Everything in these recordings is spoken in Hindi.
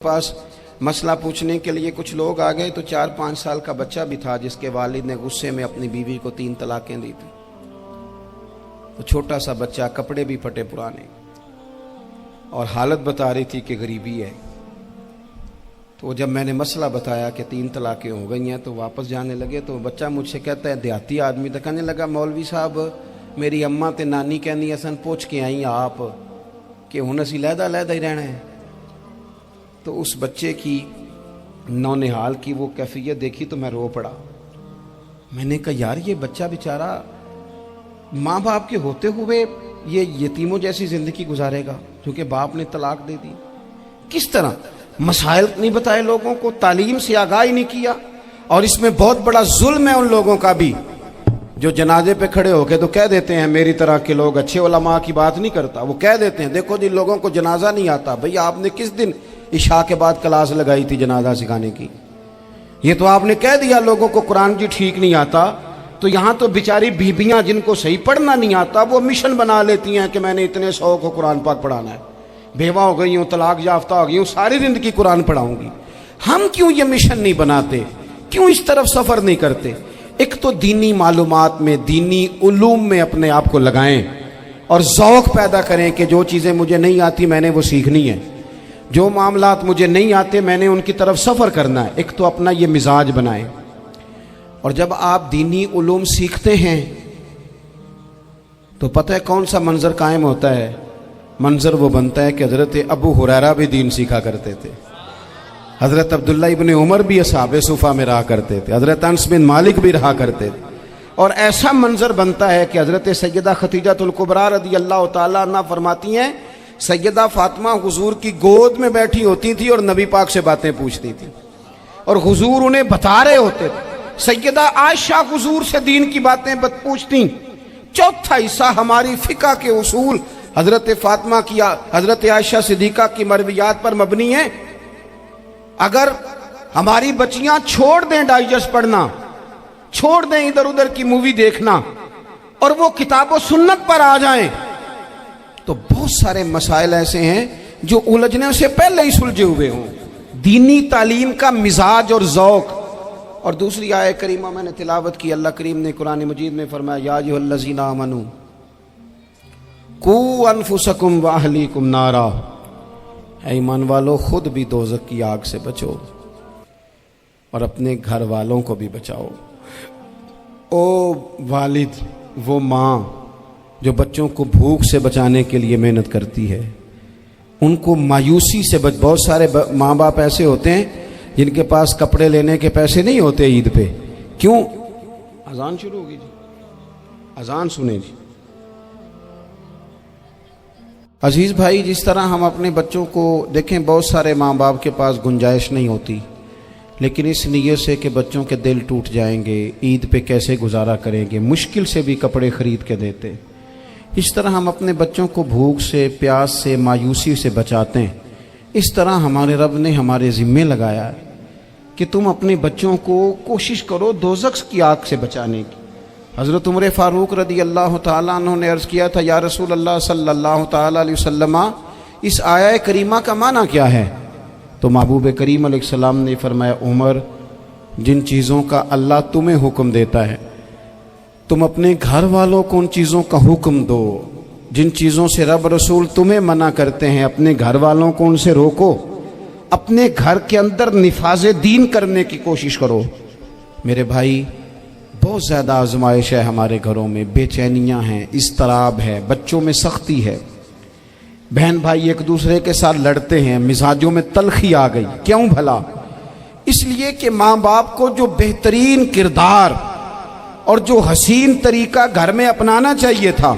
पास मसला पूछने के लिए कुछ लोग आ गए तो 4-5 साल का बच्चा भी था जिसके वालिद ने गुस्से में अपनी बीवी को 3 तलाकें दी थी। तो छोटा सा बच्चा, कपड़े भी फटे पुराने, और हालत बता रही थी कि गरीबी है। तो जब मैंने मसला बताया कि 3 तलाकें हो गई हैं तो वापस जाने लगे, तो बच्चा मुझसे कहता है, देहाती आदमी तो कहने लगा, मौलवी साहब मेरी अम्मा ते नानी कहनी असन पूछ के आई आप कि हुण असीं लहदा ही रहना है। तो उस बच्चे की नौनिहाल की वो कैफियत देखी तो मैं रो पड़ा। मैंने कहा यार ये बच्चा बेचारा माँ बाप के होते हुए ये यतीमों जैसी जिंदगी गुजारेगा क्योंकि बाप ने तलाक दे दी। किस तरह मसाइल नहीं बताए लोगों को, तालीम से आगाही नहीं किया। और इसमें बहुत बड़ा जुल्म है उन लोगों का भी जो जनाजे पे खड़े होके तो कह देते हैं, मेरी तरह के लोग, अच्छे उलमा की बात नहीं करता, वो कह देते हैं देखो जिन लोगों को जनाजा नहीं आता, भैया आपने किस दिन इशा के बाद क्लास लगाई थी जनाजा सिखाने की? ये तो आपने कह दिया लोगों को कुरान जी ठीक नहीं आता। तो यहाँ तो बेचारी बीबियां जिनको सही पढ़ना नहीं आता वो मिशन बना लेती हैं कि मैंने इतने 100 को कुरान पाक पढ़ाना है, बेवा हो गई हूँ, तलाक याफ्ता हो गई हूँ, सारी जिंदगी कुरान पढ़ाऊंगी। हम क्यों ये मिशन नहीं बनाते, क्यों इस तरफ सफर नहीं करते? एक तो दीनी मालूमात में, दीनी उलूम में अपने आप को लगाएं और ज़ौक़ पैदा करें कि जो चीज़ें मुझे नहीं आती मैंने वो सीखनी है, जो मामलात मुझे नहीं आते मैंने उनकी तरफ सफ़र करना है। एक तो अपना ये मिजाज बनाएं। और जब आप दीनी उलूम सीखते हैं तो पता है कौन सा मंजर कायम होता है? मंजर वो बनता है कि हज़रत अबू हुरैरा भी दीन सीखा करते थे, हज़रत अब्दुल्ला इब्ने उमर भी असहाबे सुफ़ा में रहा करते थे, हज़रत अनस बिन मालिक भी रहा करते थे। और ऐसा मंजर बनता है कि हज़रत सैयदा खतीजतुल कुबरा रज़ी अल्लाह तआला अन्हा फरमाती हैं, सैयदा फातिमा हुजूर की गोद में बैठी होती थी और नबी पाक से बातें पूछती थी और हुजूर उन्हें बता रहे होते थे। सैयदा आयशा हुजूर से दीन की बातें पूछती। चौथा हिस्सा हमारी फिका के उसूल हजरत फातिमा की, हजरत आयशा सिद्दीका की मरवियात पर मबनी है। अगर हमारी बच्चियां छोड़ दें डाइजेस्ट पढ़ना, छोड़ दें इधर उधर की मूवी देखना और वो किताब व सुन्नत पर आ जाएं, तो बहुत सारे मसाइल ऐसे हैं जो उलझने से पहले ही सुलझे हुए हों। दीनी तालीम का मिजाज और ज़ौक़। और दूसरी आयत करीमा मैंने तिलावत की, अल्लाह करीम ने कुरान मजीद में फरमाया, या अय्युहल्लज़ीना आमनू कू अनफुसकुम व अहलीकुम नारा, ऐ ईमान वालों खुद भी दोज़ख की आग से बचो और अपने घर वालों को भी बचाओ। ओ वालिद, वो माँ जो बच्चों को भूख से बचाने के लिए मेहनत करती है, उनको मायूसी से बहुत सारे माँ बाप ऐसे होते हैं जिनके पास कपड़े लेने के पैसे नहीं होते ईद पे। क्यों? अजान शुरू होगी जी, अजान सुने जी। अजीज भाई, जिस तरह हम अपने बच्चों को देखें, बहुत सारे माँ बाप के पास गुंजाइश नहीं होती, लेकिन इस नीयत से कि बच्चों के दिल टूट जाएंगे, ईद पे कैसे गुजारा करेंगे, मुश्किल से भी कपड़े खरीद के देते। इस तरह हम अपने बच्चों को भूख से, प्यास से, मायूसी से बचाते हैं। इस तरह हमारे रब ने हमारे ज़िम्मे लगाया है कि तुम अपने बच्चों को कोशिश करो दोज़ख की आग से बचाने की। हज़रत उमर फ़ारूक रज़ी अल्लाह तआला अन्हु ने अर्ज़ किया था, या रसूल अल्लाह सल्लल्लाहु तआला अलैहि वसल्लम, इस आया करीमा का माना क्या है? तो महबूब करीम अलैहिस्सलाम ने फरमाया, उमर, जिन चीज़ों का अल्लाह तुम्हें हुक्म देता है तुम अपने घर वालों को उन चीज़ों का हुक्म दो। जिन चीज़ों से रब रसूल तुम्हें मना करते हैं अपने घर वालों को उनसे रोको। अपने घर के अंदर निफाज़े दीन करने की कोशिश करो। मेरे भाई, बहुत ज़्यादा आजमाइश है हमारे घरों में, बेचैनियाँ हैं, इज़्तिराब है, बच्चों में सख्ती है, बहन भाई एक दूसरे के साथ लड़ते हैं, मिजाजों में तलखी आ गई। क्यों भला? इसलिए कि माँ बाप को जो बेहतरीन किरदार और जो हसीन तरीका घर में अपनाना चाहिए था,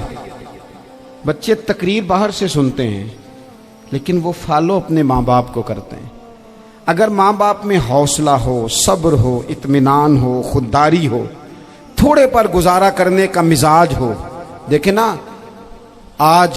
बच्चे तकरीर बाहर से सुनते हैं लेकिन वो फॉलो अपने माँ बाप को करते हैं। अगर माँ बाप में हौसला हो, सब्र हो, इत्मीनान हो, खुददारी हो, थोड़े पर गुजारा करने का मिजाज हो, देखे ना आज